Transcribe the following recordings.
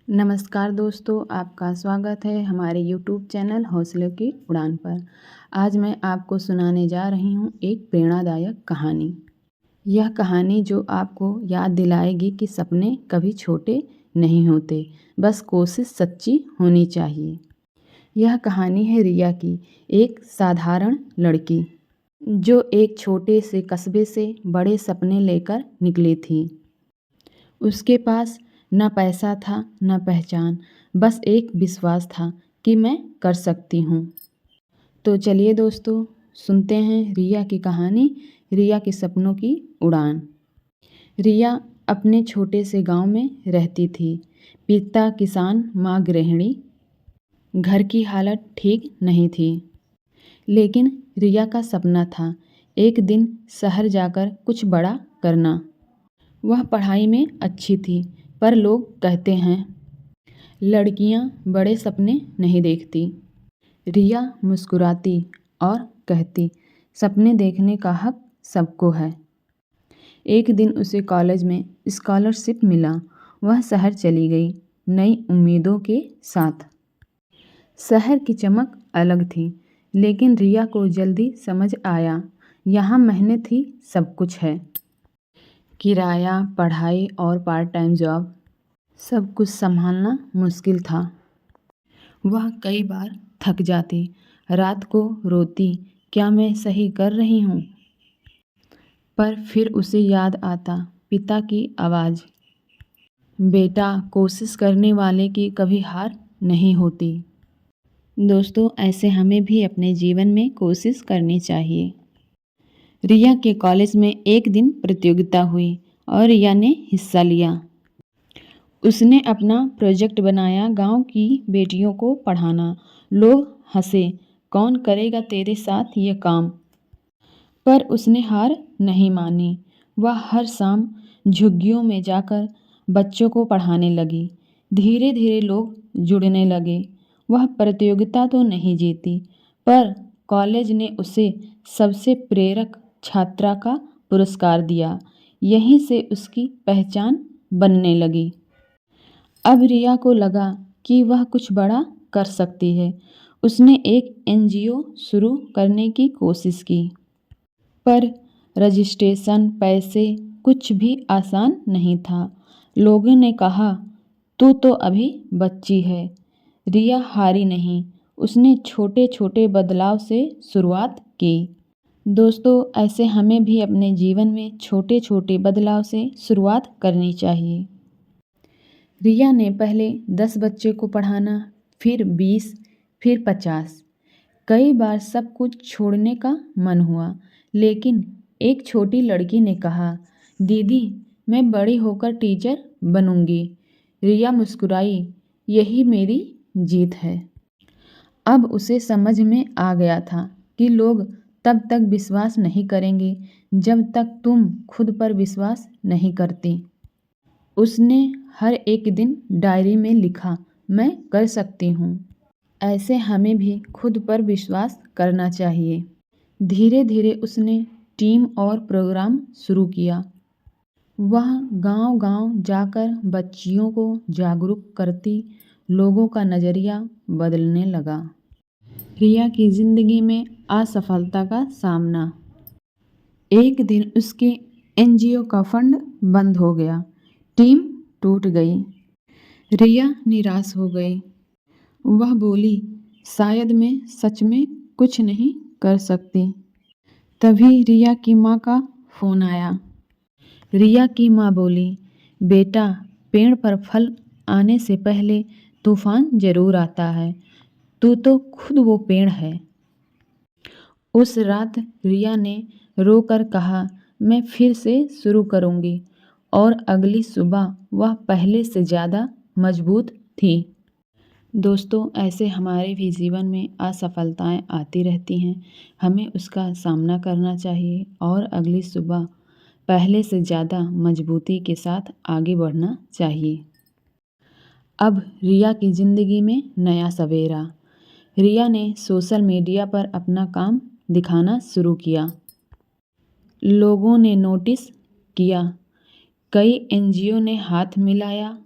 नमस्कार दोस्तों, आपका स्वागत है हमारे यूट्यूब चैनल हौसले की उड़ान पर। आज मैं आपको सुनाने जा रही हूँ एक प्रेरणादायक कहानी। यह कहानी जो आपको याद दिलाएगी कि सपने कभी छोटे नहीं होते, बस कोशिश सच्ची होनी चाहिए। यह कहानी है रिया की, एक साधारण लड़की जो एक छोटे से कस्बे से बड़े सपने लेकर निकली थी। उसके पास न पैसा था न पहचान, बस एक विश्वास था कि मैं कर सकती हूँ। तो चलिए दोस्तों, सुनते हैं रिया की कहानी, रिया के सपनों की उड़ान। रिया अपने छोटे से गांव में रहती थी। पिता किसान, माँ गृहिणी। घर की हालत ठीक नहीं थी, लेकिन रिया का सपना था एक दिन शहर जाकर कुछ बड़ा करना। वह पढ़ाई में अच्छी थी, पर लोग कहते हैं लड़कियां बड़े सपने नहीं देखती। रिया मुस्कुराती और कहती, सपने देखने का हक सबको है। एक दिन उसे कॉलेज में स्कॉलरशिप मिला। वह शहर चली गई नई उम्मीदों के साथ। शहर की चमक अलग थी, लेकिन रिया को जल्दी समझ आया, यहाँ मेहनत ही सब कुछ है। किराया, पढ़ाई और पार्ट टाइम जॉब, सब कुछ संभालना मुश्किल था। वह कई बार थक जाती, रात को रोती, क्या मैं सही कर रही हूँ? पर फिर उसे याद आता पिता की आवाज़, बेटा, कोशिश करने वाले की कभी हार नहीं होती। दोस्तों, ऐसे हमें भी अपने जीवन में कोशिश करनी चाहिए। रिया के कॉलेज में एक दिन प्रतियोगिता हुई और रिया ने हिस्सा लिया। उसने अपना प्रोजेक्ट बनाया, गांव की बेटियों को पढ़ाना। लोग हंसे, कौन करेगा तेरे साथ ये काम? पर उसने हार नहीं मानी। वह हर शाम झुग्गियों में जाकर बच्चों को पढ़ाने लगी। धीरे धीरे लोग जुड़ने लगे। वह प्रतियोगिता तो नहीं जीती, पर कॉलेज ने उसे सबसे प्रेरक छात्रा का पुरस्कार दिया। यहीं से उसकी पहचान बनने लगी। अब रिया को लगा कि वह कुछ बड़ा कर सकती है। उसने एक एनजीओ शुरू करने की कोशिश की, पर रजिस्ट्रेशन, पैसे, कुछ भी आसान नहीं था। लोगों ने कहा, तू तो अभी बच्ची है। रिया हारी नहीं, उसने छोटे छोटे बदलाव से शुरुआत की। दोस्तों, ऐसे हमें भी अपने जीवन में छोटे छोटे बदलाव से शुरुआत करनी चाहिए। रिया ने पहले 10 बच्चे को पढ़ाना, फिर 20, फिर 50। कई बार सब कुछ छोड़ने का मन हुआ, लेकिन एक छोटी लड़की ने कहा, दीदी, मैं बड़ी होकर टीचर बनूंगी। रिया मुस्कुराई, यही मेरी जीत है। अब उसे समझ में आ गया था कि लोग तब तक विश्वास नहीं करेंगे जब तक तुम खुद पर विश्वास नहीं करती। उसने हर एक दिन डायरी में लिखा, मैं कर सकती हूँ। ऐसे हमें भी खुद पर विश्वास करना चाहिए। धीरे धीरे उसने टीम और प्रोग्राम शुरू किया। वह गांव-गांव जाकर बच्चियों को जागरूक करती। लोगों का नज़रिया बदलने लगा। रिया की जिंदगी में असफलता का सामना। एक दिन उसके एनजीओ का फंड बंद हो गया। टीम टूट गई। रिया निराश हो गई। वह बोली, शायद मैं सच में कुछ नहीं कर सकती। तभी रिया की माँ का फ़ोन आया। रिया की माँ बोली, बेटा, पेड़ पर फल आने से पहले तूफान जरूर आता है। तू तो खुद वो पेड़ है। उस रात रिया ने रोकर कहा, मैं फिर से शुरू करूँगी। और अगली सुबह वह पहले से ज़्यादा मजबूत थी। दोस्तों, ऐसे हमारे भी जीवन में असफलताएं आती रहती हैं। हमें उसका सामना करना चाहिए और अगली सुबह पहले से ज़्यादा मजबूती के साथ आगे बढ़ना चाहिए। अब रिया की ज़िंदगी में नया सवेरा। रिया ने सोशल मीडिया पर अपना काम दिखाना शुरू किया। लोगों ने नोटिस किया। कई एनजीओ ने हाथ मिलाया।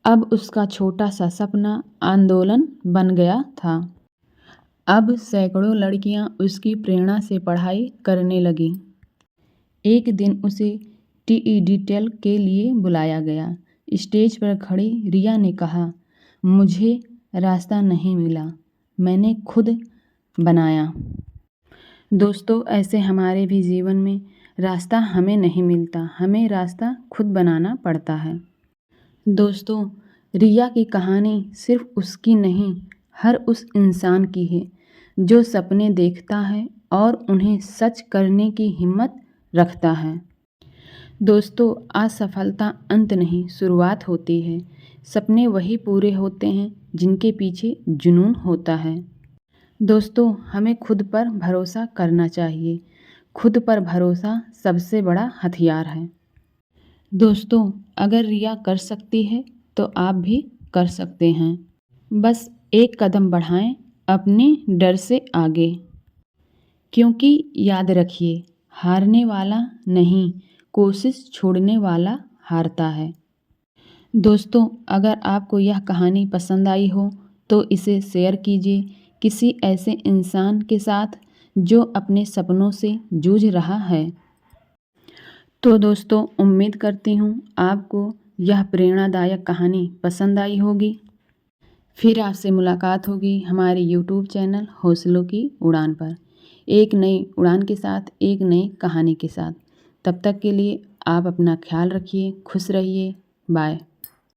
अब उसका छोटा सा सपना आंदोलन बन गया था। अब सैकड़ों लड़कियां उसकी प्रेरणा से पढ़ाई करने लगीं। एक दिन उसे टीईडीटेल के लिए बुलाया गया। स्टेज पर खड़ी रिया ने कहा, मुझे रास्ता नहीं मिला, मैंने खुद बनाया। दोस्तों, ऐसे हमारे भी जीवन में रास्ता हमें नहीं मिलता, हमें रास्ता खुद बनाना पड़ता है। दोस्तों, रिया की कहानी सिर्फ उसकी नहीं, हर उस इंसान की है जो सपने देखता है और उन्हें सच करने की हिम्मत रखता है। दोस्तों, असफलता अंत नहीं, शुरुआत होती है। सपने वही पूरे होते हैं जिनके पीछे जुनून होता है। दोस्तों, हमें खुद पर भरोसा करना चाहिए। खुद पर भरोसा सबसे बड़ा हथियार है। दोस्तों, अगर रिया कर सकती है तो आप भी कर सकते हैं। बस एक कदम बढ़ाएं अपने डर से आगे। क्योंकि याद रखिए, हारने वाला नहीं, कोशिश छोड़ने वाला हारता है। दोस्तों, अगर आपको यह कहानी पसंद आई हो तो इसे शेयर कीजिए किसी ऐसे इंसान के साथ जो अपने सपनों से जूझ रहा है। तो दोस्तों, उम्मीद करती हूँ आपको यह प्रेरणादायक कहानी पसंद आई होगी। फिर आपसे मुलाकात होगी हमारे YouTube चैनल हौसलों की उड़ान पर, एक नई उड़ान के साथ, एक नई कहानी के साथ। तब तक के लिए आप अपना ख्याल रखिए, खुश रहिए। बाय।